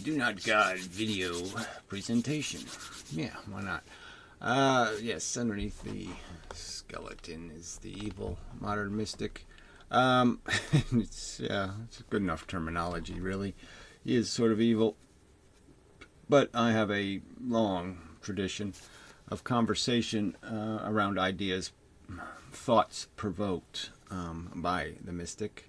Do not guide video presentation. Yeah, why not? Yes, underneath the skeleton is the evil modern mystic. It's a good enough terminology, really. He is sort of evil, but I have a long tradition of conversation around ideas, thoughts provoked by the mystic,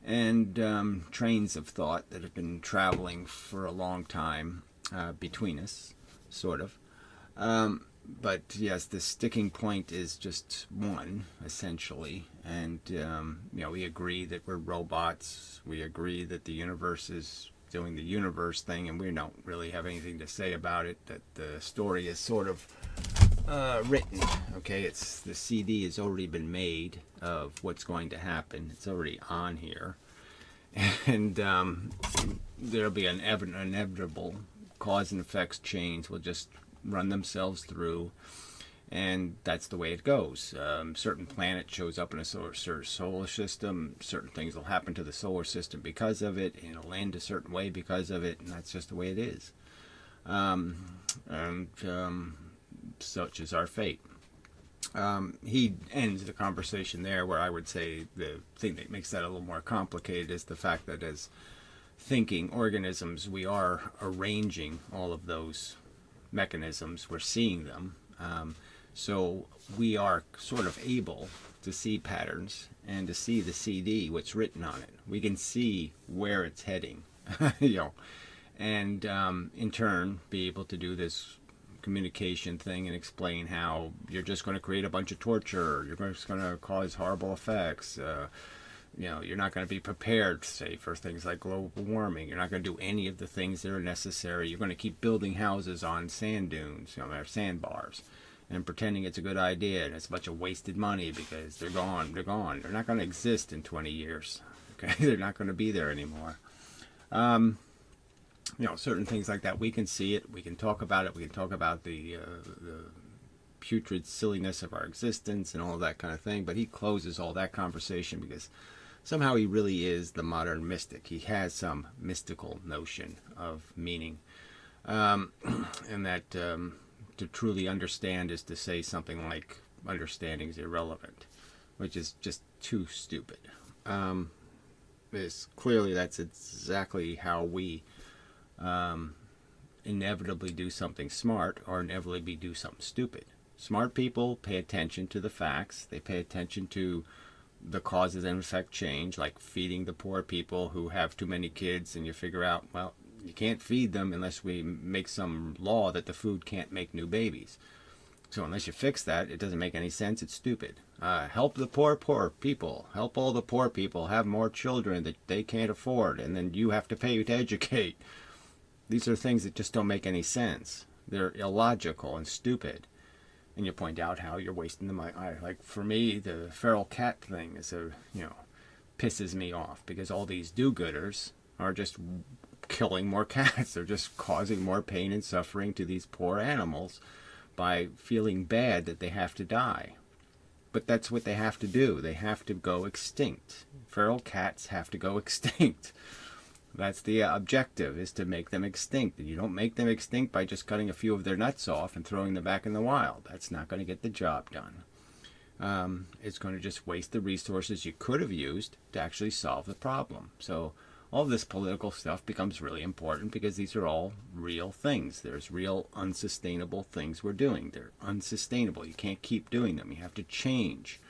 and trains of thought that have been traveling for a long time between us, sort of. But yes, the sticking point is just one, essentially. And, we agree that we're robots. We agree that the universe is doing the universe thing, and we don't really have anything to say about it, that the story is sort of written. Okay, it's the CD has already been made of what's going to happen. It's already on here. And there'll be an inevitable cause and effects chains will just run themselves through, and that's the way it goes. Certain planet shows up in a solar system. Certain things will happen to the solar system because of it, and it'll end a certain way because of it, and that's just the way it is. Such is our fate. He ends the conversation there, where I would say the thing that makes that a little more complicated is the fact that as thinking organisms, we are arranging all of those mechanisms. We're seeing them. So we are sort of able to see patterns and to see the CD, what's written on it. We can see where it's heading, and in turn be able to do this communication thing and explain how you're just going to create a bunch of torture, you're just going to cause horrible effects, you're not going to be prepared, say, for things like global warming. You're not going to do any of the things that are necessary. You're going to keep building houses on sand dunes, or sandbars, and pretending it's a good idea, and it's a bunch of wasted money because they're gone. They're not going to exist in 20 years. Okay, they're not going to be there anymore. Certain things like that, we can see it, we can talk about it, we can talk about the putrid silliness of our existence and all of that kind of thing, but he closes all that conversation because somehow he really is the modern mystic. He has some mystical notion of meaning, and that to truly understand is to say something like understanding is irrelevant, which is just too stupid. Clearly that's exactly how we inevitably do something smart or inevitably do something stupid. Smart people pay attention to the facts. They pay attention to the causes and effect change, like feeding the poor people who have too many kids, and you figure out, well, you can't feed them unless we make some law that the food can't make new babies. So unless you fix that, it doesn't make any sense. It's stupid. Help the poor people. Help all the poor people have more children that they can't afford, and then you have to pay to educate. These are things that just don't make any sense. They're illogical and stupid. And you point out how you're wasting the money. Like, for me, the feral cat thing is pisses me off, because all these do-gooders are just killing more cats. They're just causing more pain and suffering to these poor animals by feeling bad that they have to die. But that's what they have to do. They have to go extinct. Feral cats have to go extinct. That's the objective, is to make them extinct. And you don't make them extinct by just cutting a few of their nuts off and throwing them back in the wild. That's not going to get the job done. It's going to just waste the resources you could have used to actually solve the problem. So all this political stuff becomes really important, because these are all real things. There's real unsustainable things we're doing. They're unsustainable. You can't keep doing them. You have to change,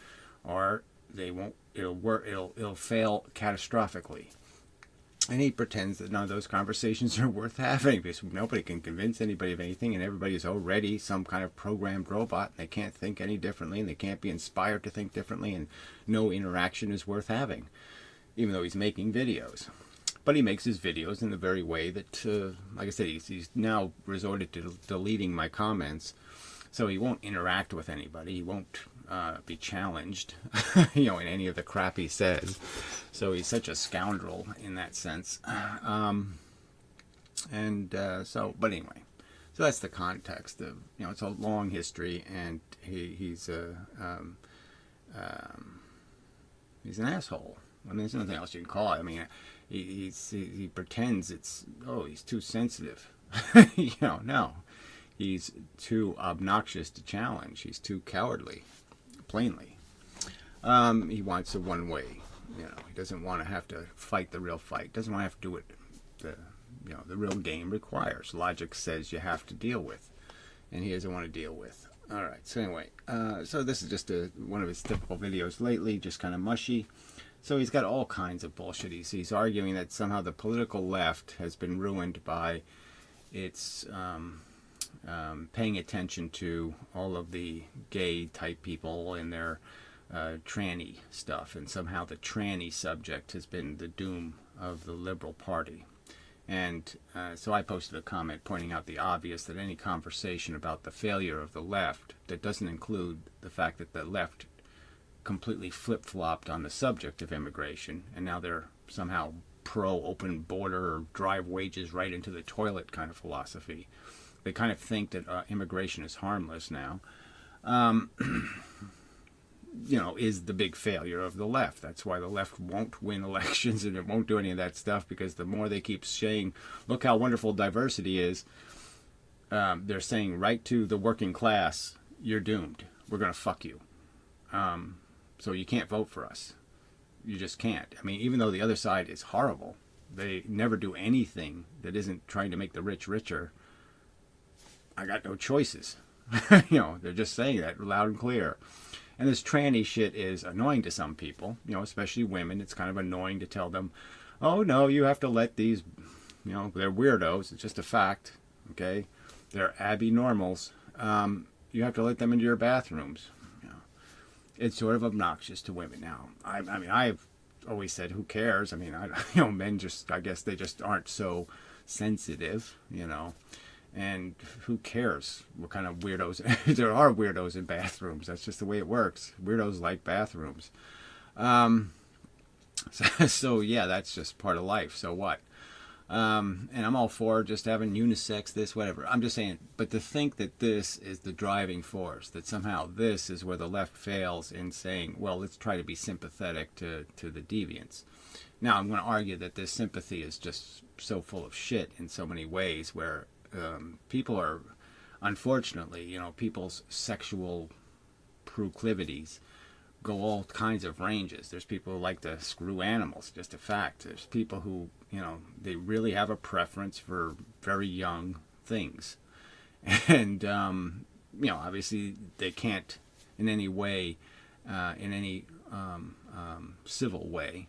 or they won't. It'll fail catastrophically. And he pretends that none of those conversations are worth having, because nobody can convince anybody of anything, and everybody is already some kind of programmed robot, and they can't think any differently, and they can't be inspired to think differently, and no interaction is worth having, even though he's making videos. But he makes his videos in the very way that, like I said, he's now resorted to deleting my comments, so he won't interact with anybody. He won't be challenged, in any of the crap he says. So he's such a scoundrel in that sense. But anyway, so that's the context of, it's a long history, and he's an asshole. I mean, there's nothing else you can call it. I mean, he pretends it's oh, he's too sensitive. No. He's too obnoxious to challenge. He's too cowardly, plainly. He wants a one-way. He doesn't want to have to fight the real fight. Doesn't want to have to do what the real game requires. Logic says you have to deal with, and he doesn't want to deal with. All right. So anyway, so this is just one of his typical videos lately, just kind of mushy. So he's got all kinds of bullshit. He's arguing that somehow the political left has been ruined by its paying attention to all of the gay type people and their tranny stuff, and somehow the tranny subject has been the doom of the Liberal Party. And so I posted a comment pointing out the obvious, that any conversation about the failure of the left that doesn't include the fact that the left completely flip-flopped on the subject of immigration, and now they're somehow pro-open border or drive wages right into the toilet kind of philosophy. They kind of think that immigration is harmless now, is the big failure of the left. That's why the left won't win elections, and it won't do any of that stuff, because the more they keep saying, look how wonderful diversity is, they're saying right to the working class, you're doomed. We're going to fuck you. So you can't vote for us. You just can't. I mean, even though the other side is horrible, they never do anything that isn't trying to make the rich richer. I got no choices. They're just saying that loud and clear. And this tranny shit is annoying to some people, especially women. It's kind of annoying to tell them, oh no, you have to let these, they're weirdos. It's just a fact, okay? They're abnormals. You have to let them into your bathrooms. It's sort of obnoxious to women now. I mean, I've always said, who cares? I mean, men just, I guess they just aren't so sensitive, and who cares what kind of weirdos? There are weirdos in bathrooms. That's just the way it works. Weirdos like bathrooms. So yeah, that's just part of life. So what? And I'm all for just having unisex, this, whatever. I'm just saying, but to think that this is the driving force, that somehow this is where the left fails in saying, well, let's try to be sympathetic to the deviants. Now, I'm going to argue that this sympathy is just so full of shit in so many ways, where people are, unfortunately, people's sexual proclivities go all kinds of ranges. There's people who like to screw animals, just a fact. There's people who, they really have a preference for very young things. And, obviously they can't in any way, in any civil way,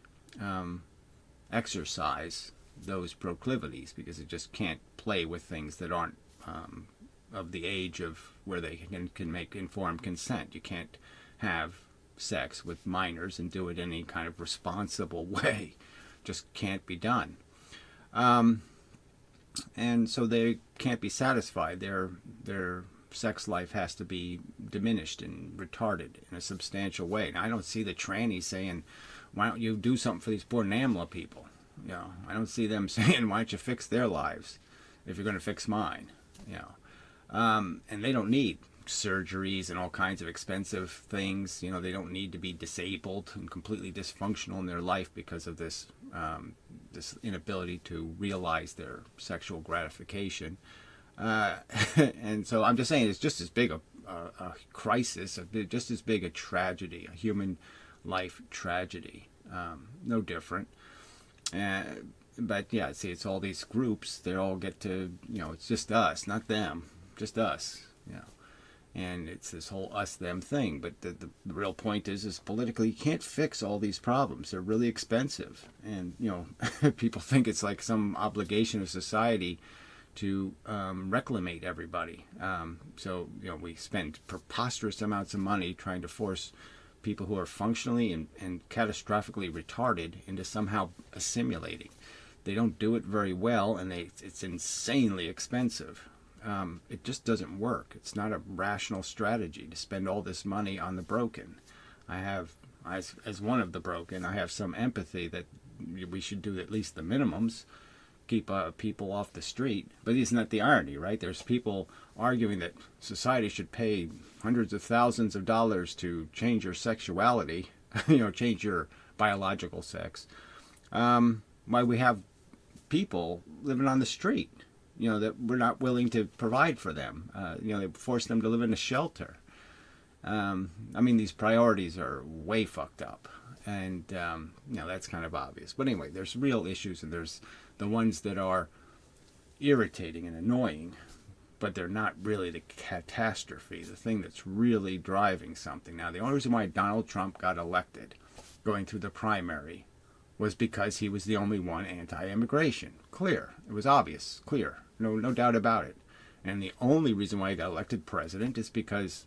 exercise those proclivities, because it just can't play with things that aren't of the age of where they can make informed consent. You can't have sex with minors and do it in any kind of responsible way. Just can't be done. And so they can't be satisfied. Their sex life has to be diminished and retarded in a substantial way. Now, I don't see the trannies saying, why don't you do something for these poor NAMLA people? I don't see them saying, why don't you fix their lives if you're going to fix mine? And they don't need surgeries and all kinds of expensive things. They don't need to be disabled and completely dysfunctional in their life because of this this inability to realize their sexual gratification. And so I'm just saying, it's just as big a crisis, just as big a tragedy, a human life tragedy. No different. But yeah, see, it's all these groups. They all get to, it's just us, not them, just us. And it's this whole us-them thing. But the real point is politically, you can't fix all these problems. They're really expensive. And, people think it's like some obligation of society to reclimate everybody. So, we spend preposterous amounts of money trying to force people who are functionally and catastrophically retarded into somehow assimilating. They don't do it very well, and it's insanely expensive. It just doesn't work. It's not a rational strategy to spend all this money on the broken. I have, as one of the broken, I have some empathy that we should do at least the minimums, keep people off the street. But isn't that the irony, right? There's people arguing that society should pay hundreds of thousands of dollars to change your sexuality, change your biological sex. Why we have people living on the street, that we're not willing to provide for them. They force them to live in a shelter. These priorities are way fucked up. And, that's kind of obvious. But anyway, there's real issues, and there's the ones that are irritating and annoying, but they're not really the catastrophe, the thing that's really driving something. Now, the only reason why Donald Trump got elected going through the primary was because he was the only one anti-immigration. Clear. It was obvious. Clear. No doubt about it. And the only reason why he got elected president is because,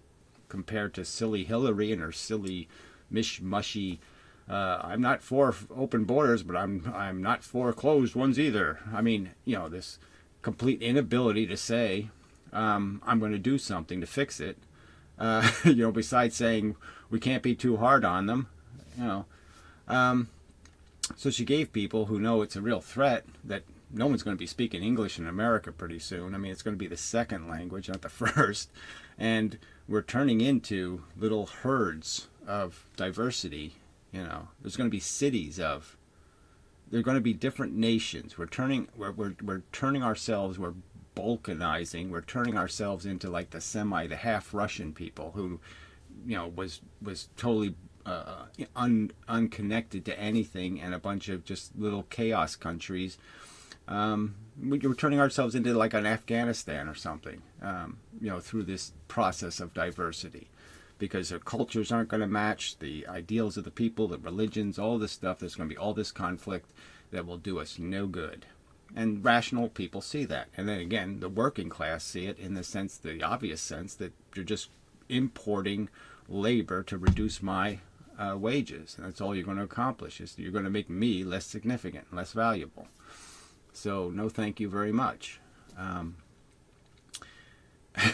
compared to silly Hillary and her silly, mushy, I'm not for open borders, but I'm not for closed ones either. This complete inability to say, I'm going to do something to fix it. Besides saying we can't be too hard on them. So she gave people who know it's a real threat that no one's going to be speaking English in America pretty soon. It's going to be the second language, not the first. And we're turning into little herds of diversity. There's going to be cities of. They're going to be different nations. We're turning ourselves. We're balkanizing. We're turning ourselves into like the half Russian people who, was totally unconnected to anything, and a bunch of just little chaos countries. We're turning ourselves into like an Afghanistan or something. Through this process of diversity. Because their cultures aren't going to match the ideals of the people, the religions, all this stuff. There's going to be all this conflict that will do us no good. And rational people see that. And then again, the working class see it in the obvious sense that you're just importing labor to reduce my wages. And that's all you're going to accomplish, is you're going to make me less significant, less valuable. So no thank you very much.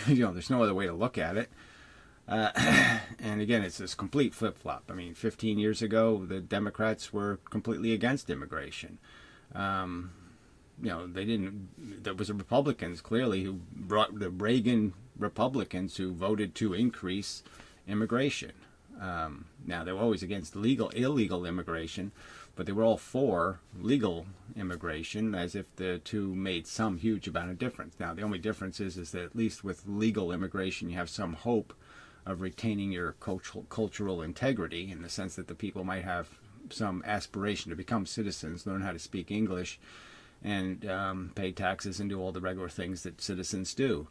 There's no other way to look at it. And again, it's this complete flip-flop. 15 years ago, the Democrats were completely against immigration. There was the Republicans, clearly, who brought the Reagan Republicans who voted to increase immigration. Now, they were always against illegal immigration, but they were all for legal immigration, as if the two made some huge amount of difference. Now, the only difference is that at least with legal immigration, you have some hope of retaining your cultural integrity, in the sense that the people might have some aspiration to become citizens, learn how to speak English, and pay taxes and do all the regular things that citizens do.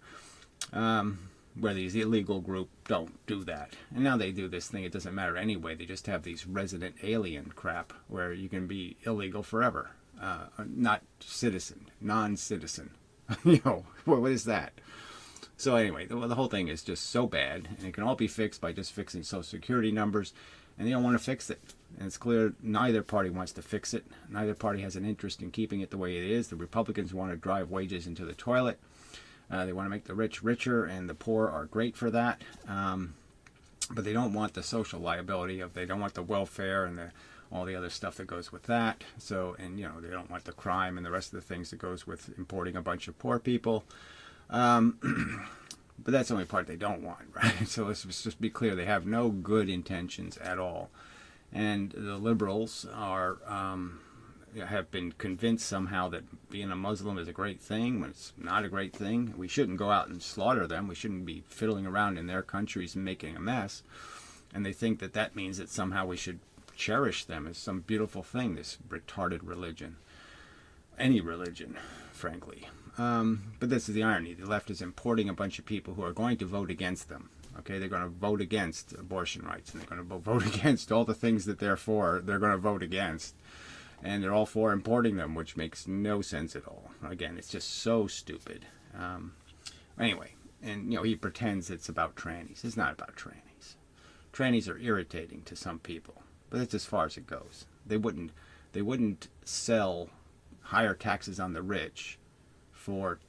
Where these illegal group don't do that. And now they do this thing, it doesn't matter anyway, they just have these resident alien crap where you can be illegal forever. Not citizen, non-citizen. What is that? So anyway, the whole thing is just so bad, and it can all be fixed by just fixing Social Security numbers, and they don't want to fix it. And it's clear neither party wants to fix it. Neither party has an interest in keeping it the way it is. The Republicans want to drive wages into the toilet. They want to make the rich richer, and the poor are great for that. But they don't want the social liability they don't want the welfare and all the other stuff that goes with that. So, and they don't want the crime and the rest of the things that goes with importing a bunch of poor people. But that's the only part they don't want, right? So let's just be clear, they have no good intentions at all. And the liberals have been convinced somehow that being a Muslim is a great thing, when it's not a great thing. We shouldn't go out and slaughter them. We shouldn't be fiddling around in their countries and making a mess. And they think that means that somehow we should cherish them as some beautiful thing, this retarded religion. Any religion, frankly. But this is the irony. The left is importing a bunch of people who are going to vote against them. Okay, they're going to vote against abortion rights, and they're going to vote against all the things that they're for. They're going to vote against. And they're all for importing them, which makes no sense at all. Again, it's just so stupid. Anyway, and he pretends it's about trannies. It's not about trannies. Trannies are irritating to some people, but that's as far as it goes. They wouldn't sell higher taxes on the rich for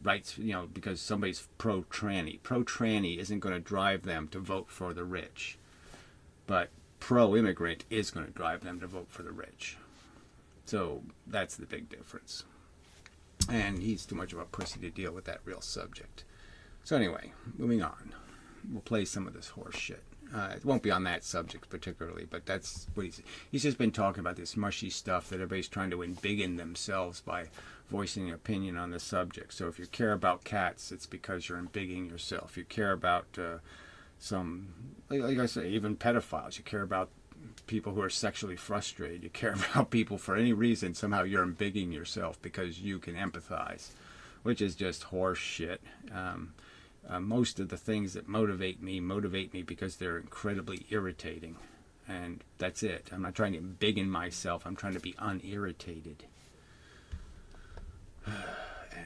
rights, because somebody's pro-tranny. Pro-tranny isn't going to drive them to vote for the rich, but pro-immigrant is going to drive them to vote for the rich. So that's the big difference. And he's too much of a pussy to deal with that real subject. So anyway, moving on. We'll play some of this horse shit. It won't be on that subject particularly, but that's what he's just been talking about, this mushy stuff that everybody's trying to embiggen themselves by voicing an opinion on the subject. So if you care about cats, it's because you're embiggening yourself. You care about some, like I say, even pedophiles. You care about people who are sexually frustrated. You care about people for any reason. Somehow you're embiggening yourself because you can empathize, which is just horse shit. Most of the things that motivate me because they're incredibly irritating, and that's it. I'm not trying to embiggen myself. I'm trying to be unirritated.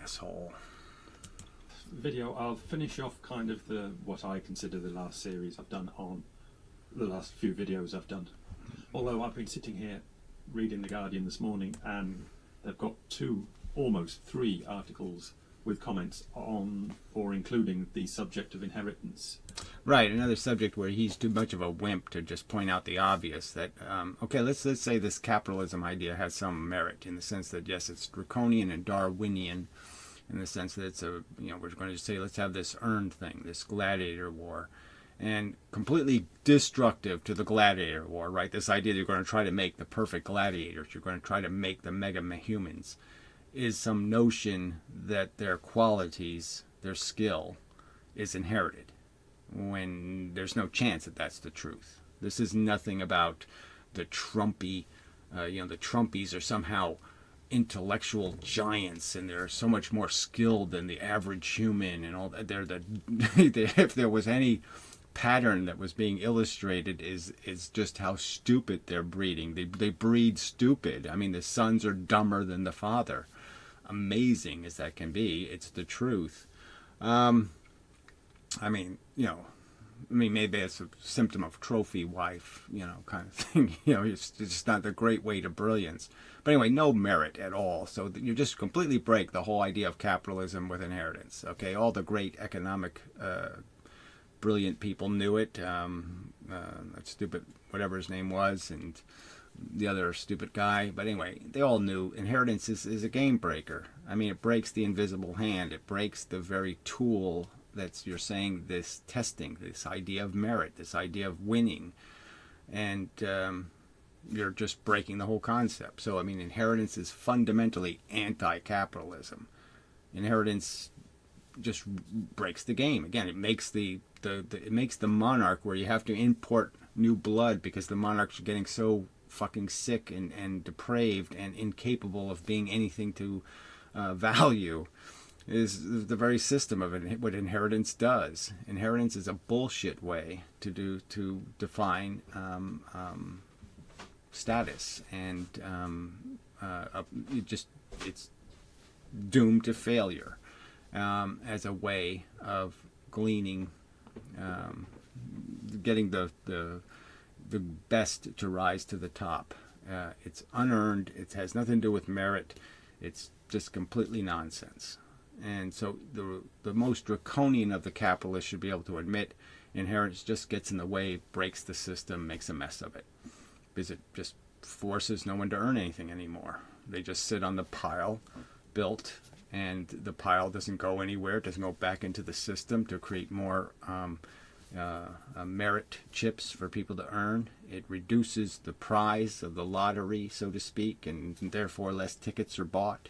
Asshole. Video. I'll finish off kind of what I consider the last series I've done on the last few videos I've done. Although I've been sitting here reading The Guardian this morning, and they've got almost three articles with comments on or including the subject of inheritance. Right, another subject where he's too much of a wimp to just point out the obvious. That okay, let's say this capitalism idea has some merit in the sense that yes, it's draconian and Darwinian, in the sense that it's a, you know, we're going to say let's have this earned thing, this gladiator war, and completely destructive to the gladiator war. Right, this idea that you're going to try to make the perfect gladiators, you're going to try to make the mega humans, is some notion that their qualities, their skill, is inherited, when there's no chance that that's the truth. This is nothing about the Trumpy, the Trumpies are somehow intellectual giants and they're so much more skilled than the average human and all that. If there was any pattern that was being illustrated, is just how stupid they're breeding. They breed stupid. I mean, the sons are dumber than the father. Amazing as that can be, it's the truth. Maybe it's a symptom of trophy wife, kind of thing. It's just not the great way to brilliance. But anyway, no merit at all. So you just completely break the whole idea of capitalism with inheritance. Okay, all the great economic, brilliant people knew it. That stupid, whatever his name was, and the other stupid guy. But anyway, they all knew inheritance is a game breaker. I mean, it breaks the invisible hand. It breaks the very tool that's, you're saying, this testing, this idea of merit, this idea of winning. And you're just breaking the whole concept. So, I mean, inheritance is fundamentally anti-capitalism. Inheritance just breaks the game. Again, it makes it makes the monarch, where you have to import new blood because the monarchs are getting so fucking sick and depraved and incapable of being anything to value, is the very system of it, what inheritance does. Inheritance is a bullshit way to define status, and it's doomed to failure as a way of gleaning, getting the best to rise to the top. It's unearned. It has nothing to do with merit. It's just completely nonsense. And so the most draconian of the capitalists should be able to admit inheritance just gets in the way, breaks the system, makes a mess of it, because it just forces no one to earn anything anymore. They just sit on the pile built, and the pile doesn't go anywhere. It doesn't go back into the system to create more merit chips for people to earn. It reduces the prize of the lottery, so to speak, and therefore less tickets are bought.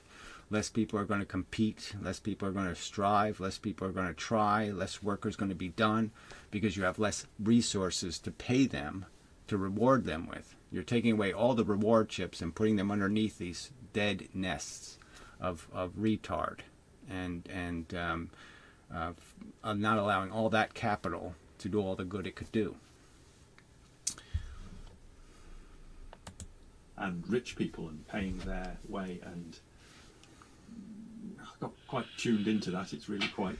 Less people are going to compete, less people are going to strive, less people are going to try, less work is going to be done, because you have less resources to pay them, to reward them with. You're taking away all the reward chips and putting them underneath these dead nests of retard, and not allowing all that capital to do all the good it could do. And rich people and paying their way, and I got quite tuned into that. It's really quite,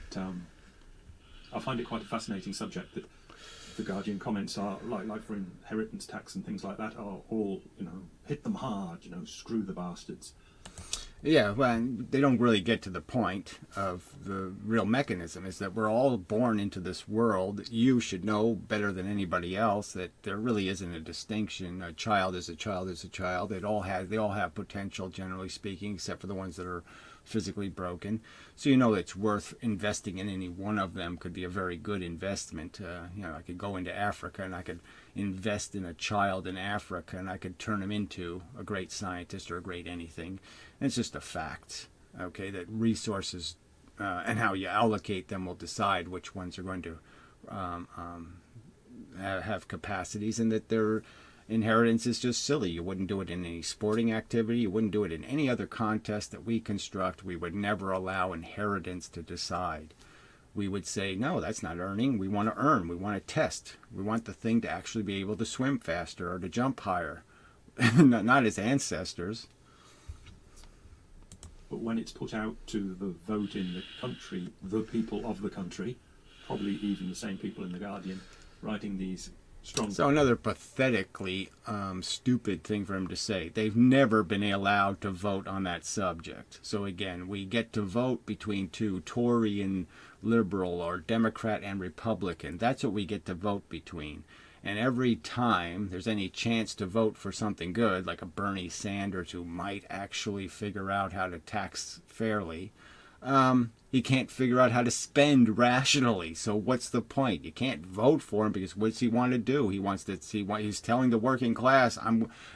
I find it quite a fascinating subject, that the Guardian comments are, like for inheritance tax and things like that, are all, hit them hard, screw the bastards. Yeah, well, they don't really get to the point of the real mechanism, is that we're all born into this world. You should know better than anybody else that there really isn't a distinction. A child is a child is a child. They all have potential, generally speaking, except for the ones that are physically broken. So you know it's worth investing in any one of them could be a very good investment. I could go into Africa and I could invest in a child in Africa and I could turn him into a great scientist or a great anything. And it's just a fact, okay, that resources and how you allocate them will decide which ones are going to have capacities, and that their inheritance is just silly. You wouldn't do it in any sporting activity. You wouldn't do it in any other contest that we construct. We would never allow inheritance to decide. We would say, no, that's not earning. We want to earn. We want to test. We want the thing to actually be able to swim faster or to jump higher, not its ancestors. But when it's put out to the vote in the country, the people of the country, probably even the same people in The Guardian, writing these strong... So another pathetically stupid thing for him to say. They've never been allowed to vote on that subject. So again, we get to vote between two, Tory and Liberal, or Democrat and Republican. That's what we get to vote between. And every time there's any chance to vote for something good, like a Bernie Sanders who might actually figure out how to tax fairly, he can't figure out how to spend rationally. So what's the point? You can't vote for him because what's he want to do? He wants to see what he's telling the working class,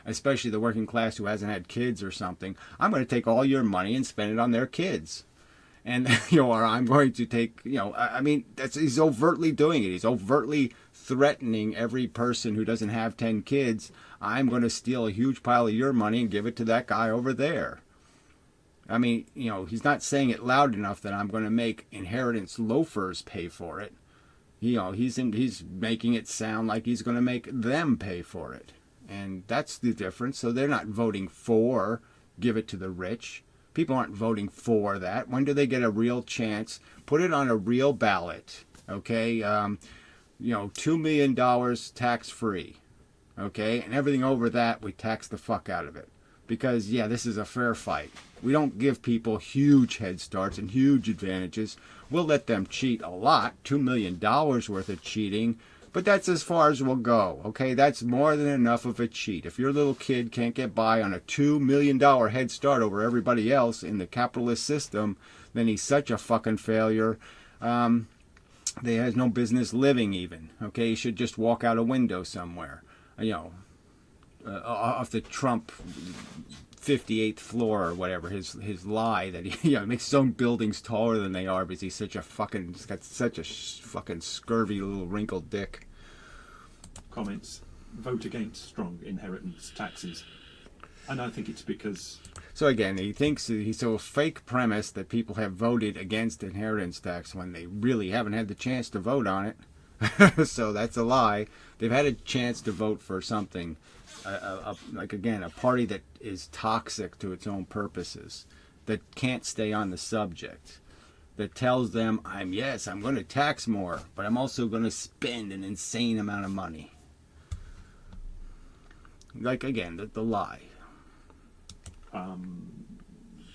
especially the working class who hasn't had kids or something, I'm going to take all your money and spend it on their kids. And, or I'm going to take, he's overtly doing it. He's overtly threatening every person who doesn't have 10 kids. I'm going to steal a huge pile of your money and give it to that guy over there. He's not saying it loud enough that I'm going to make inheritance loafers pay for it. He's making it sound like he's going to make them pay for it. And that's the difference. So they're not voting for give it to the rich. People aren't voting for that. When do they get a real chance? Put it on a real ballot, okay? $2 million tax-free, okay? And everything over that, we tax the fuck out of it. Because, this is a fair fight. We don't give people huge head starts and huge advantages. We'll let them cheat a lot, $2 million worth of cheating, but that's as far as we'll go, okay? That's more than enough of a cheat. If your little kid can't get by on a $2 million head start over everybody else in the capitalist system, then he's such a fucking failure. They has no business living even, okay? He should just walk out a window somewhere, off the Trump 58th floor or whatever, his lie that he makes his own buildings taller than they are because he's got such a fucking scurvy little wrinkled dick. Comments: vote against strong inheritance taxes. And I think it's because... So again, he thinks he's so fake premise that people have voted against inheritance tax when they really haven't had the chance to vote on it. So that's a lie. They've had a chance to vote for something, a party that is toxic to its own purposes, that can't stay on the subject, that tells them, I'm going to tax more, but I'm also going to spend an insane amount of money. Like, again, the lie.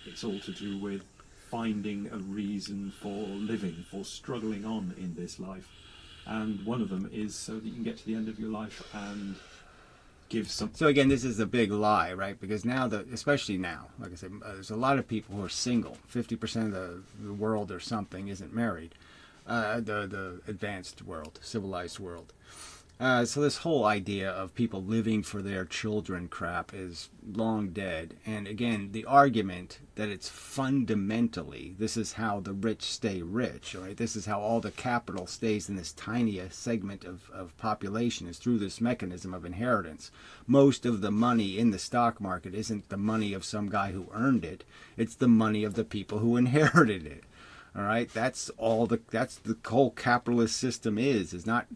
It's all to do with finding a reason for living, for struggling on in this life. And one of them is so that you can get to the end of your life and give some... So again, this is a big lie, right? Because now, especially now, like I said, there's a lot of people who are single. 50% of the world or something isn't married. The advanced world, civilized world. So this whole idea of people living for their children crap is long dead. And again, the argument that it's fundamentally, this is how the rich stay rich, right? This is how all the capital stays in this tiny segment of population, is through this mechanism of inheritance. Most of the money in the stock market isn't the money of some guy who earned it. It's the money of the people who inherited it. All right? That's the whole capitalist system is not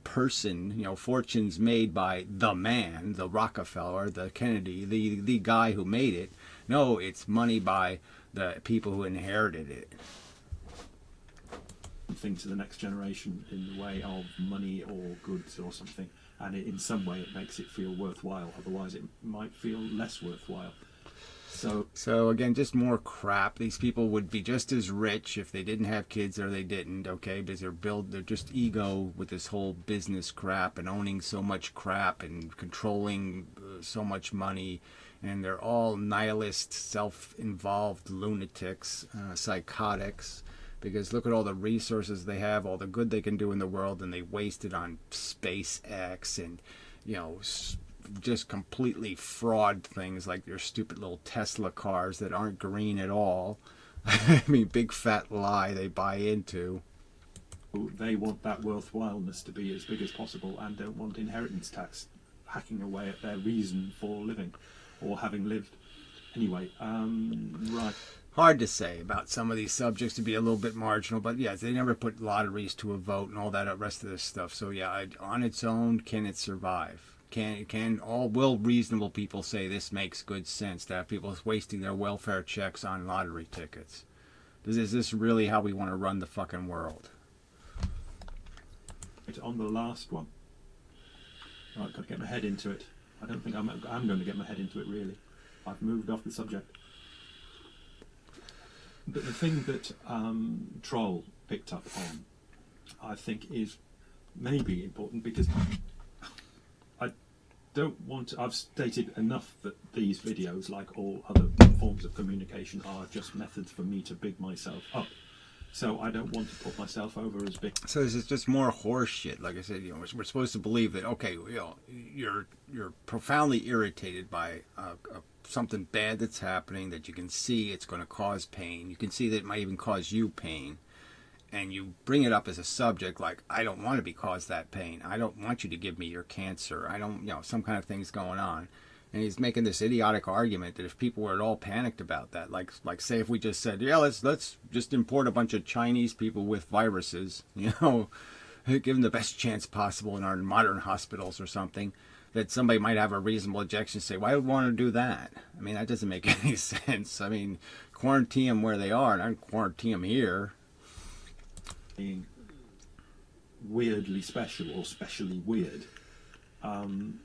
person, fortunes made by the man, the Rockefeller, the Kennedy, the guy who made it. No, it's money by the people who inherited it. Thing to the next generation in the way of money or goods or something, and in some way it makes it feel worthwhile. Otherwise, it might feel less worthwhile. So again, just more crap. These people would be just as rich if they didn't have kids or they didn't, okay? Because they're just ego with this whole business crap and owning so much crap and controlling so much money and they're all nihilist, self-involved lunatics, psychotics, because look at all the resources they have, all the good they can do in the world, and they waste it on SpaceX and, just completely fraud things like their stupid little Tesla cars that aren't green at all. I mean, big fat lie they buy into. They want that worthwhileness to be as big as possible and don't want inheritance tax hacking away at their reason for living or having lived. Anyway, right. Hard to say about some of these subjects, to be a little bit marginal, but yes, they never put lotteries to a vote and all that rest of this stuff. So yeah, on its own, can it survive? Will reasonable people say this makes good sense to have people wasting their welfare checks on lottery tickets? Is this really how we want to run the fucking world? On the last one, I've got to get my head into it. I don't think I'm going to get my head into it, really. I've moved off the subject. But the thing that Troll picked up on, I think, is maybe important, because I don't want to, I've stated enough that these videos, like all other forms of communication, are just methods for me to big myself up. So I don't want to put myself over as big. So this is just more horse shit. Like I said, we're supposed to believe that, okay, you're profoundly irritated by something bad that's happening, that you can see it's going to cause pain. You can see that it might even cause you pain. And you bring it up as a subject like, I don't want to be caused that pain. I don't want you to give me your cancer. I don't, some kind of thing's going on. And he's making this idiotic argument that if people were at all panicked about that, like say if we just said, yeah, let's just import a bunch of Chinese people with viruses, give them the best chance possible in our modern hospitals or something, that somebody might have a reasonable objection to say, why would we want to do that? I mean, that doesn't make any sense. I mean, quarantine them where they are, and I quarantine them here. Being weirdly special or specially weird.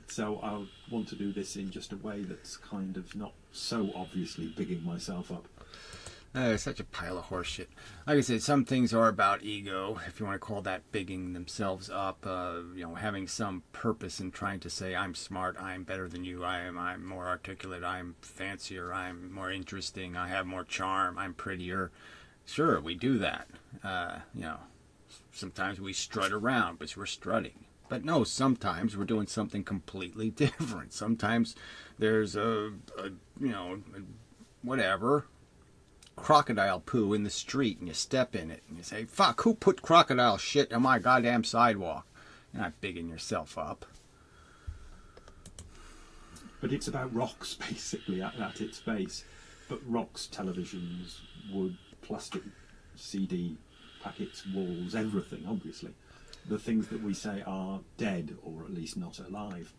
So I want to do this in just a way that's kind of not so obviously bigging myself up. It's such a pile of horse shit. Like I said, some things are about ego, if you want to call that bigging themselves up. Having some purpose in trying to say, I'm smart, I'm better than you, I'm more articulate, I'm fancier, I'm more interesting, I have more charm, I'm prettier. Sure, we do that. Sometimes we strut around, but we're strutting. But no, sometimes we're doing something completely different. Sometimes there's whatever, crocodile poo in the street, and you step in it, and you say, fuck, who put crocodile shit on my goddamn sidewalk? You're not bigging yourself up. But it's about rocks, basically, at its base. But rocks, televisions, wood, plastic, CD packets, walls, everything, obviously. The things that we say are dead, or at least not alive.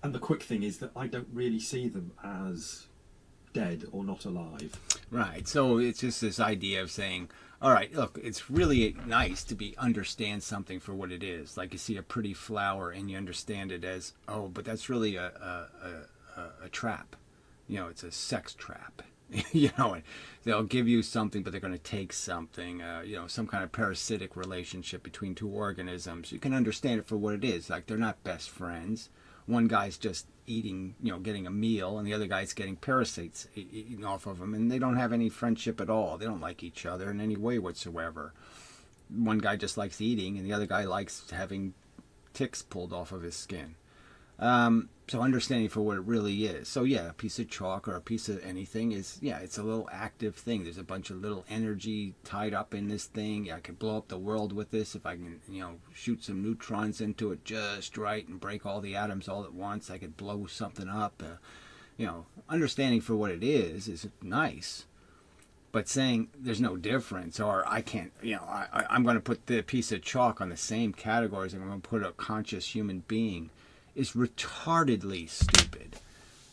And the quick thing is that I don't really see them as dead or not alive. Right, so it's just this idea of saying, all right, look, it's really nice to understand something for what it is. Like you see a pretty flower and you understand it as, oh, but that's really a trap. It's a sex trap. They'll give you something, but they're going to take something, some kind of parasitic relationship between two organisms. You can understand it for what it is. Like, they're not best friends. One guy's just eating, getting a meal, and the other guy's getting parasites eating off of him, and they don't have any friendship at all. They don't like each other in any way whatsoever. One guy just likes eating, and the other guy likes having ticks pulled off of his skin. So understanding for what it really is. So yeah, a piece of chalk or a piece of anything is, it's a little active thing. There's a bunch of little energy tied up in this thing. I could blow up the world with this if I can, shoot some neutrons into it just right and break all the atoms all at once. I could blow something up. Understanding for what it is nice. But saying there's no difference, or I can't, I'm going to put the piece of chalk on the same category as I'm going to put a conscious human being, is retardedly stupid,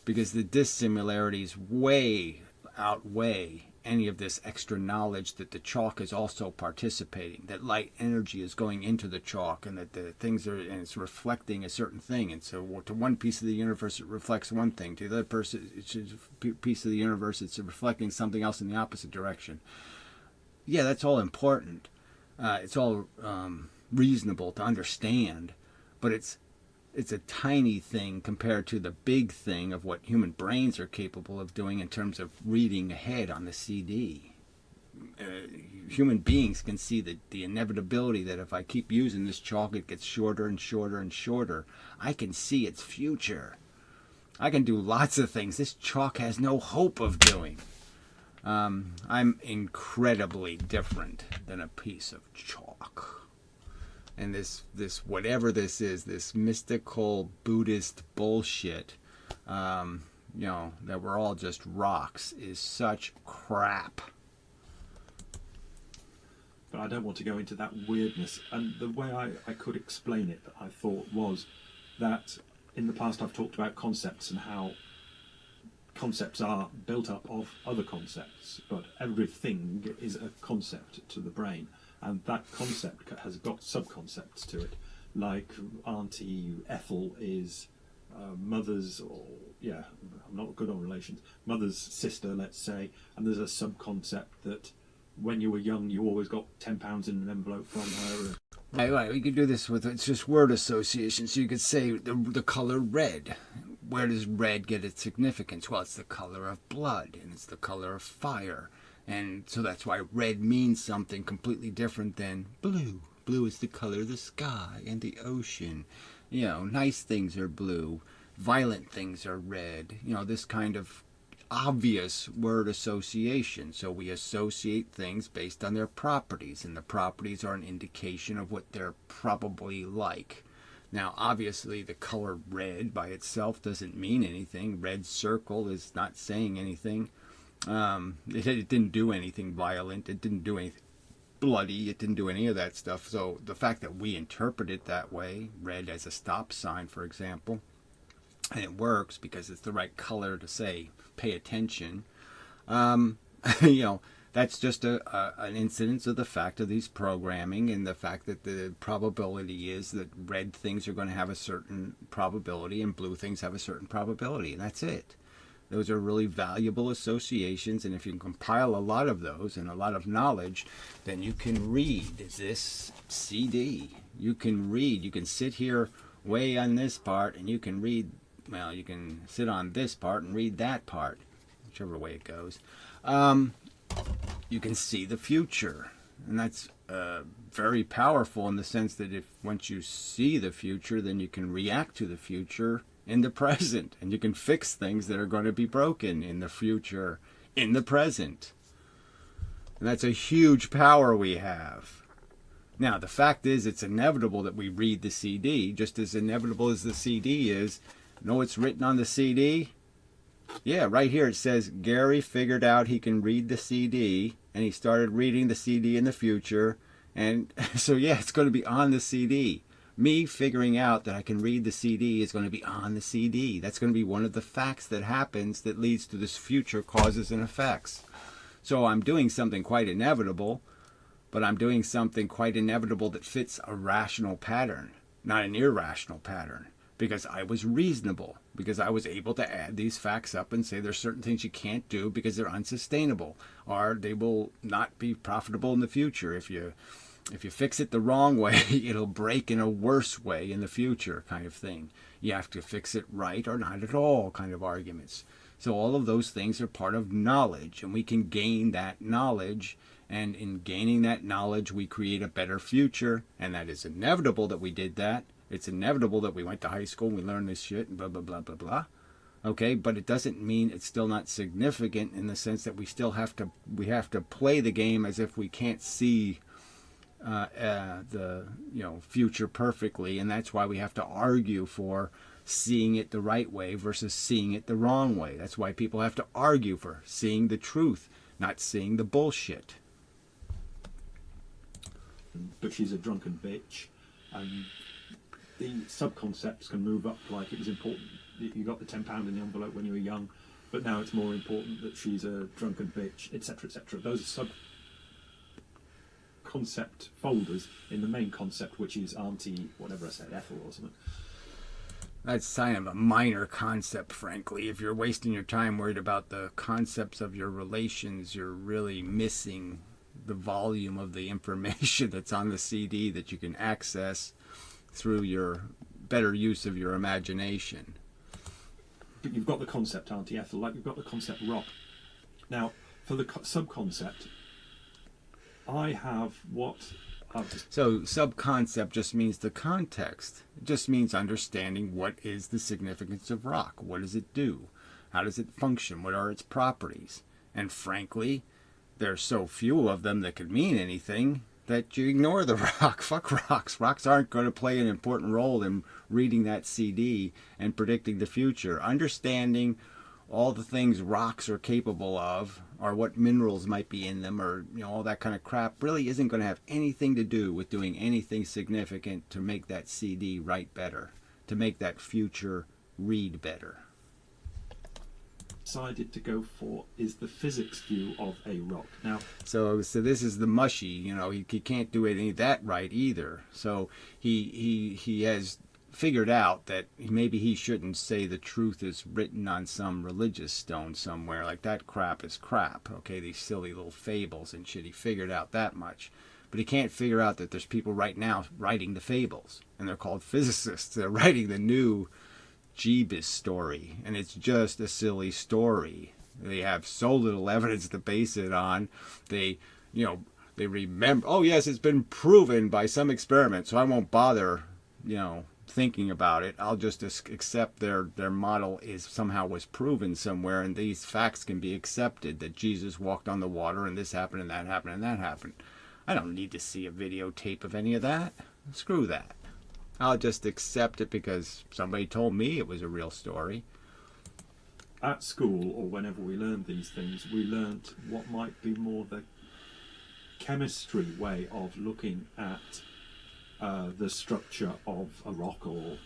because the dissimilarities way outweigh any of this extra knowledge that the chalk is also participating, that light energy is going into the chalk, and that the things are, and it's reflecting a certain thing. And so to one piece of the universe it reflects one thing, to the other piece of the universe it's reflecting something else in the opposite direction. Yeah, that's all important. It's all reasonable to understand, but it's it's a tiny thing compared to the big thing of what human brains are capable of doing in terms of reading ahead on the CD. Human beings can see the inevitability that if I keep using this chalk, it gets shorter and shorter and shorter. I can see its future. I can do lots of things this chalk has no hope of doing. I'm incredibly different than a piece of chalk. And this whatever this is, this mystical Buddhist bullshit, that we're all just rocks, is such crap. But I don't want to go into that weirdness. And the way I could explain it, I thought, was that in the past I've talked about concepts and how concepts are built up of other concepts, but everything is a concept to the brain, and that concept has got subconcepts to it, like Auntie Ethel is mother's, or I'm not good on relations, mother's sister, let's say, and there's a subconcept that when you were young you always got £10 in an envelope from her. Right. We could do this with, it's just word association. So you could say the color red. Where does red get its significance? Well, it's the color of blood, and it's the color of fire. And so that's why red means something completely different than blue. Blue is the color of the sky and the ocean. Nice things are blue. Violent things are red. This kind of obvious word association. So we associate things based on their properties, and the properties are an indication of what they're probably like. Now, obviously, the color red by itself doesn't mean anything. Red circle is not saying anything. It didn't do anything violent. It didn't do anything bloody. It didn't do any of that stuff. So the fact that we interpret it that way, red as a stop sign, for example, and it works because it's the right color to say, pay attention. That's just an incidence of the fact of these programming, and the fact that the probability is that red things are going to have a certain probability and blue things have a certain probability, and that's it. Those are really valuable associations, and if you can compile a lot of those and a lot of knowledge, then you can read this CD. You can sit here way on this part, and you can read, you can sit on this part and read that part, whichever way it goes. You can see the future, and that's very powerful in the sense that if once you see the future, then you can react to the future in the present, and you can fix things that are going to be broken in the future in the present. And that's a huge power we have. Now, the fact is, it's inevitable that we read the CD, just as inevitable as the CD is. Know what's written on the CD? Yeah, right here it says Gary figured out he can read the CD, and he started reading the CD in the future. And so yeah, it's going to be on the CD. Me figuring out that I can read the CD is going to be on the CD. That's going to be one of the facts that happens that leads to this future causes and effects. So I'm doing something quite inevitable, but I'm doing something quite inevitable that fits a rational pattern, not an irrational pattern. Because I was reasonable, because I was able to add these facts up and say there's certain things you can't do because they're unsustainable, or they will not be profitable in the future. If you fix it the wrong way, it'll break in a worse way in the future, kind of thing. You have to fix it right or not at all, kind of arguments. So all of those things are part of knowledge, and we can gain that knowledge, and in gaining that knowledge we create a better future, and that is inevitable that we did that. It's inevitable that we went to high school and we learned this shit and blah, blah, blah, blah, blah. Okay, but it doesn't mean it's still not significant in the sense that we still have to play the game as if we can't see the future perfectly, and that's why we have to argue for seeing it the right way versus seeing it the wrong way. That's why people have to argue for seeing the truth, not seeing the bullshit. But she's a drunken bitch, and the subconcepts can move up. Like, it was important that you got the £10 in the envelope when you were young, but now it's more important that she's a drunken bitch, etc., etc. Those are sub-concept folders in the main concept, which is Auntie, whatever I said, Ethel or something. That's kind of a minor concept, frankly. If you're wasting your time worried about the concepts of your relations, you're really missing the volume of the information that's on the CD that you can access through your better use of your imagination. But you've got the concept, aren't you, Ethel? Like you've got the concept rock. Now, for the sub-concept, I have what... So sub-concept just means the context. It just means understanding what is the significance of rock. What does it do? How does it function? What are its properties? And frankly, there's so few of them that could mean anything that you ignore the rock. Fuck rocks. Rocks aren't going to play an important role in reading that CD and predicting the future. Understanding all the things rocks are capable of, or what minerals might be in them, or all that kind of crap, really isn't going to have anything to do with doing anything significant to make that CD write better, to make that future read better. Decided to go for is the physics view of a rock. Now, so this is the mushy. He can't do any of that right either. So he has figured out that maybe he shouldn't say the truth is written on some religious stone somewhere. Like, that crap is crap. Okay, these silly little fables and shit. He figured out that much. But he can't figure out that there's people right now writing the fables. And they're called physicists. They're writing the new Jeebus story. And it's just a silly story. They have so little evidence to base it on. They remember, oh yes, it's been proven by some experiment, so I won't bother, thinking about it. I'll just accept their model is somehow was proven somewhere, and these facts can be accepted, that Jesus walked on the water and this happened and that happened and that happened. I don't need to see a videotape of any of that. Screw that. I'll just accept it because somebody told me it was a real story. At school, or whenever we learned these things, we learnt what might be more the chemistry way of looking at the structure of a rock, or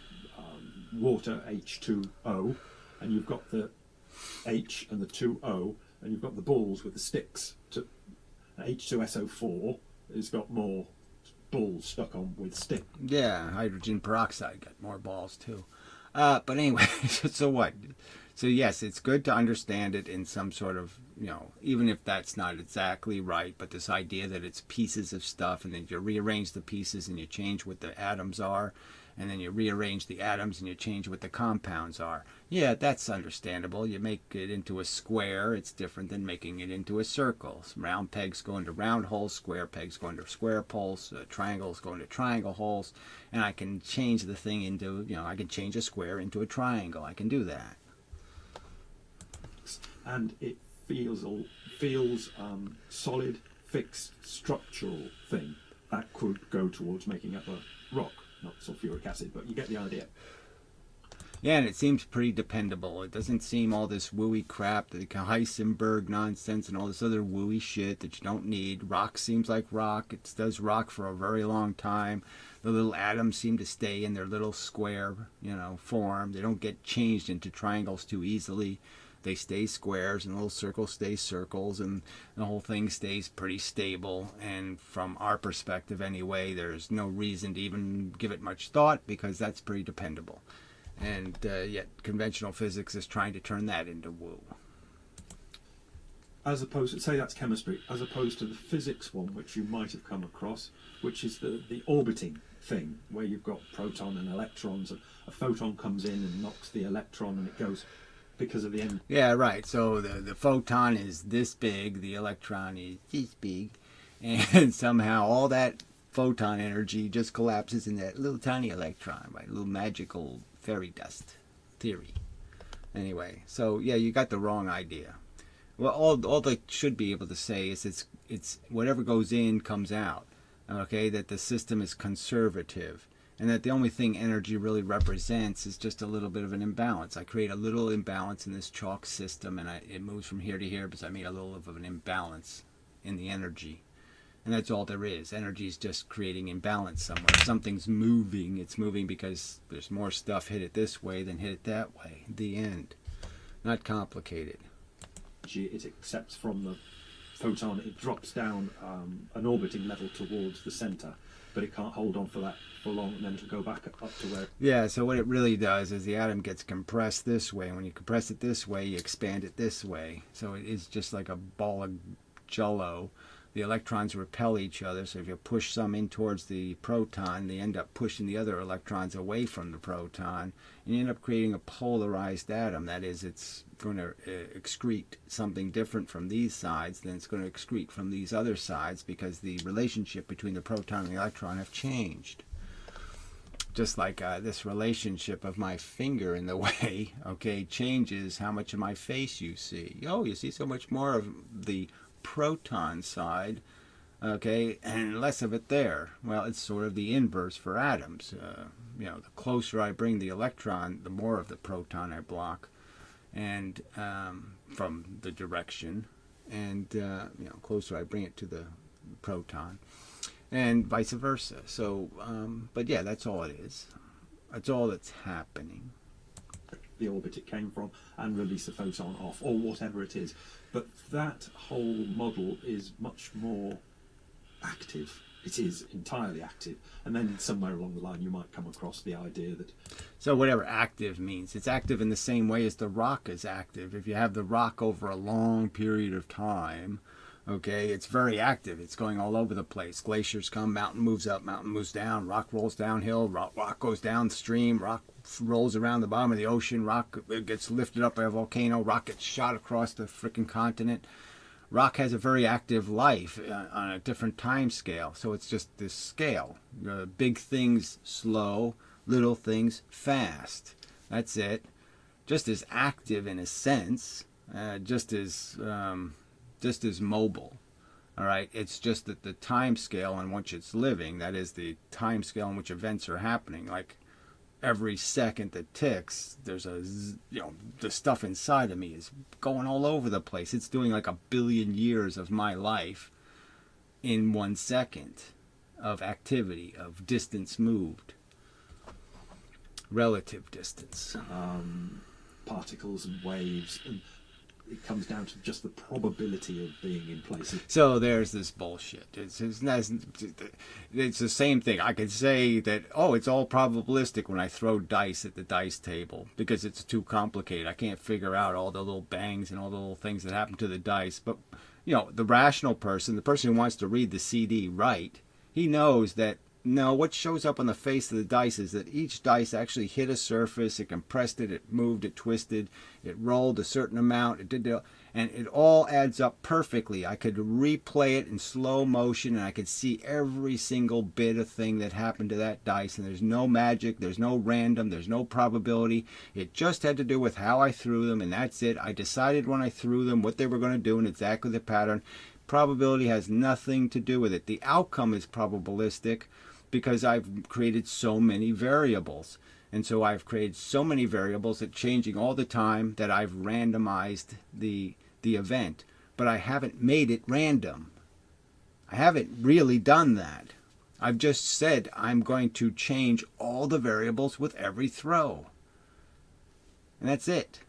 water, H2O, and you've got the H and the 2O, and you've got the balls with the sticks. H2SO4 has got more balls stuck on with stick. Yeah, hydrogen peroxide got more balls too. But anyway, so what? So yes, it's good to understand it in some sort of, even if that's not exactly right, but this idea that it's pieces of stuff, and then you rearrange the pieces and you change what the atoms are, and then you rearrange the atoms and you change what the compounds are. Yeah, that's understandable. You make it into a square, it's different than making it into a circle. Some round pegs go into round holes, square pegs go into square holes, triangles go into triangle holes, and I can change the thing into, I can change a square into a triangle. I can do that. And it feels solid, fixed, structural thing that could go towards making up a rock. Not sulfuric acid, but you get the idea. Yeah, and it seems pretty dependable. It doesn't seem all this wooey crap, the Heisenberg nonsense and all this other wooey shit that you don't need. Rock seems like rock. It does rock for a very long time. The little atoms seem to stay in their little square, form. They don't get changed into triangles too easily. They stay squares, and little circles stay circles, and the whole thing stays pretty stable. And from our perspective anyway, there's no reason to even give it much thought, because that's pretty dependable. And yet conventional physics is trying to turn that into woo. As opposed to, say that's chemistry, as opposed to the physics one, which you might have come across, which is the orbiting thing, where you've got proton and electrons. A photon comes in and knocks the electron, and it goes... because of the end. Yeah, right. So the photon is this big, the electron is this big, and somehow all that photon energy just collapses in that little tiny electron by a little magical fairy dust theory. Anyway, so yeah, you got the wrong idea. Well, all they should be able to say is it's whatever goes in comes out. Okay, that the system is conservative. And that the only thing energy really represents is just a little bit of an imbalance. I create a little imbalance in this chalk system, and it moves from here to here because I made a little of an imbalance in the energy. And that's all there is. Energy is just creating imbalance somewhere. If something's moving, it's moving because there's more stuff hit it this way than hit it that way. The end. Not complicated. It accepts from the photon, it drops down an orbiting level towards the centre, but it can't hold on for that for long, and then it'll go back up to where... Yeah, so what it really does is the atom gets compressed this way. When you compress it this way, you expand it this way. So it is just like a ball of jello the electrons repel each other. So if you push some in towards the proton, they end up pushing the other electrons away from the proton, and you end up creating a polarized atom. That is, it's going to excrete something different from these sides than it's going to excrete from these other sides, because the relationship between the proton and the electron have changed. Just like this relationship of my finger in the way, okay, changes how much of my face you see. Oh, you see so much more of the proton side, okay, and less of it there. Well, it's sort of the inverse for atoms. You know, the closer I bring the electron, the more of the proton I block, and from the direction, and you know, closer I bring it to the proton, and vice versa. So, but yeah, that's all it is. That's all that's happening. The orbit it came from and release a photon off, or whatever it is. But that whole model is much more active. It is entirely active. And then somewhere along the line you might come across the idea that... So whatever active means, it's active in the same way as the rock is active. If you have the rock over a long period of time, okay, it's very active. It's going all over the place. Glaciers come, mountain moves up, mountain moves down, rock rolls downhill, rock goes downstream, rock rolls around the bottom of the ocean, rock gets lifted up by a volcano, rock gets shot across the frickin' continent. Rock has a very active life on a different time scale. So it's just this scale. Big things slow, little things fast. That's it. Just as active in a sense, just as mobile. All right, it's just that the time scale on which it's living, that is the time scale in which events are happening, like every second that ticks, there's a, you know, the stuff inside of me is going all over the place. It's doing like 1 billion years of my life in 1 second of activity, of distance moved, relative distance. Particles and waves, and it comes down to just the probability of being in places. So there's this bullshit. It's the same thing. I could say that, oh, it's all probabilistic when I throw dice at the dice table because it's too complicated. I can't figure out all the little bangs and all the little things that happen to the dice. But, you know, the rational person, the person who wants to read the CD right, he knows that, no, what shows up on the face of the dice is that each dice actually hit a surface, it compressed it, it moved, it twisted, it rolled a certain amount, it did, and it all adds up perfectly. I could replay it in slow motion, and I could see every single bit of thing that happened to that dice, and there's no magic, there's no random, there's no probability. It just had to do with how I threw them, and that's it. I decided when I threw them what they were going to do and exactly the pattern. Probability has nothing to do with it. The outcome is probabilistic, because I've created so many variables. And so I've created so many variables that changing all the time that I've randomized the event. But I haven't made it random. I haven't really done that. I've just said I'm going to change all the variables with every throw. And that's it.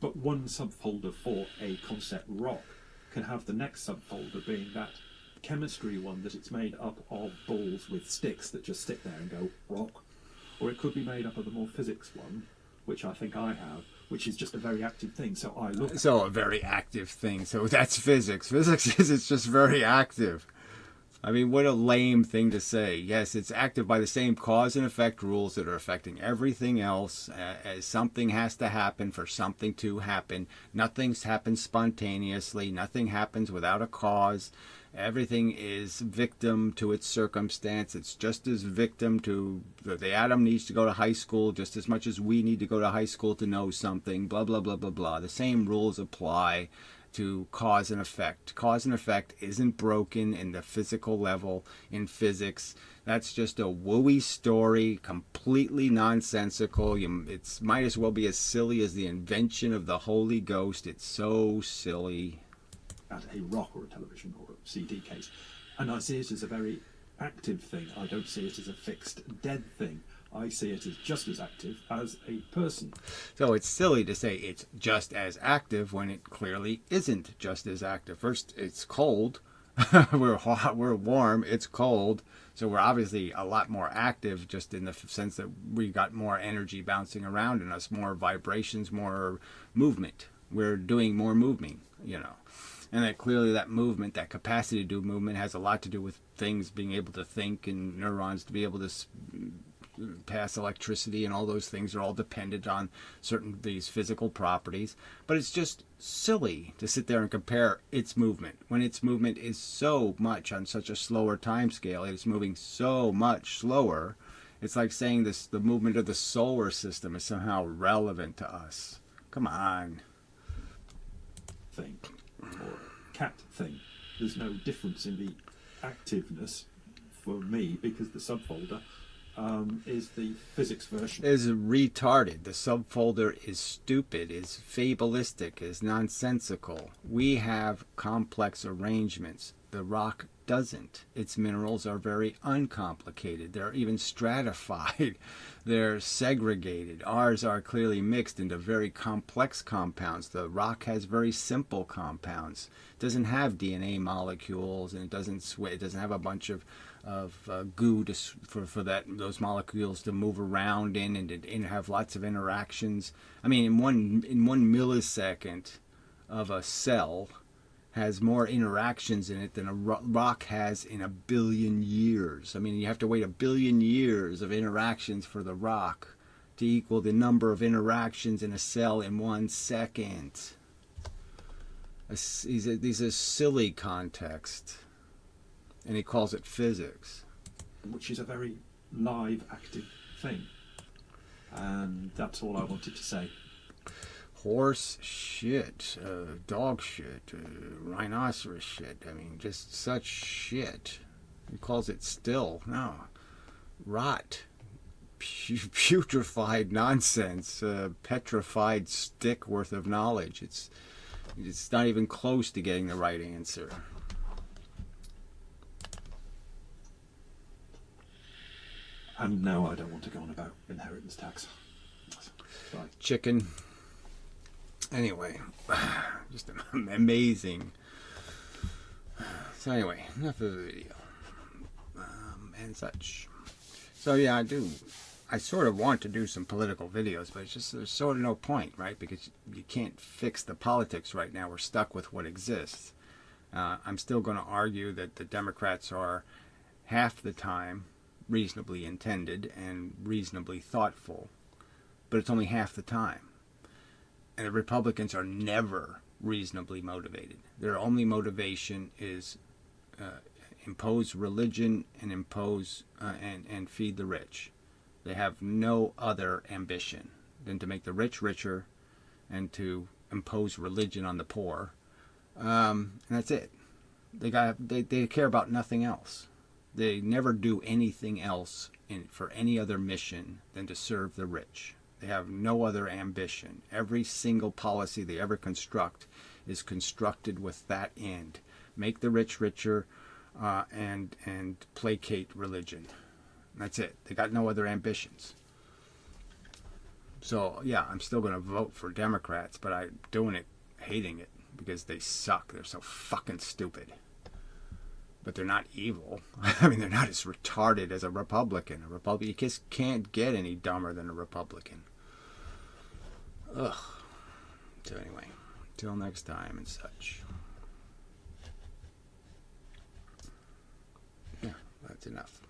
But one subfolder for a concept rock can have the next subfolder being that chemistry one, that it's made up of balls with sticks that just sit there and go rock, or it could be made up of the more physics one, which I think I have, which is just a very active thing. So I look. So a very active thing. So that's physics. Physics is it's just very active. I mean, what a lame thing to say. Yes, it's active by the same cause and effect rules that are affecting everything else. As something has to happen for something to happen. Nothing's happens spontaneously. Nothing happens without a cause. Everything is victim to its circumstance. It's just as victim to the atom needs to go to high school just as much as we need to go to high school to know something. Blah, blah, blah, blah, blah. The same rules apply to cause and effect. Cause and effect isn't broken in the physical level in physics. That's just a wooey story, completely nonsensical. It might as well be as silly as the invention of the Holy Ghost. It's so silly. At a rock or a television or a CD case, and I see it as a very active thing. I don't see it as a fixed dead thing. I see it as just as active as a person. So it's silly to say it's just as active when it clearly isn't just as active. First, it's cold. We're hot, we're warm, it's cold. So we're obviously a lot more active, just in the sense that we got more energy bouncing around in us, more vibrations, more movement. We're doing more moving, you know. And that clearly that movement, that capacity to do movement, has a lot to do with things being able to think and neurons to be able to pass electricity, and all those things are all dependent on certain these physical properties. But it's just silly to sit there and compare its movement when its movement is so much on such a slower time scale. It's moving so much slower. It's like saying this: the movement of the solar system is somehow relevant to us. Come on. Thing or cat thing. There's no difference in the activeness for me because the subfolder is the physics version. Is retarded. The subfolder is stupid, is fabulistic, is nonsensical. We have complex arrangements. The rock doesn't. Its minerals are very uncomplicated. They're even stratified. They're segregated. Ours are clearly mixed into very complex compounds. The rock has very simple compounds. It doesn't have DNA molecules, and it doesn't have a bunch of goo for those molecules to move around in and have lots of interactions. I mean, in one millisecond of a cell has more interactions in it than a rock has in 1 billion years. I mean, you have to wait 1 billion years of interactions for the rock to equal the number of interactions in a cell in 1 second. These are silly context, and he calls it physics, which is a very live, active thing. And that's all I wanted to say. Horse shit, dog shit, rhinoceros shit. I mean, just such shit. He calls it still. No. Rot. Putrefied nonsense. Petrified stick worth of knowledge. It's not even close to getting the right answer. And now I don't want to go on about inheritance tax. Sorry. Chicken. Anyway, just amazing. So anyway, enough of the video and such. So yeah, I sort of want to do some political videos, but it's just there's sort of no point, right? Because you can't fix the politics right now. We're stuck with what exists. I'm still going to argue that the Democrats are half the time reasonably intended and reasonably thoughtful, but it's only half the time. And the Republicans are never reasonably motivated. Their only motivation is impose religion and impose and feed the rich. They have no other ambition than to make the rich richer and to impose religion on the poor. And that's it. They care about nothing else. They never do anything else for any other mission than to serve the rich. They have no other ambition. Every single policy they ever construct is constructed with that end. Make the rich richer and placate religion. That's it. They got no other ambitions. So, yeah, I'm still going to vote for Democrats, but I'm doing it hating it because they suck. They're so fucking stupid. But they're not evil. I mean, they're not as retarded as a Republican. You just can't get any dumber than a Republican. Ugh. So anyway, till next time and such. Yeah, that's enough.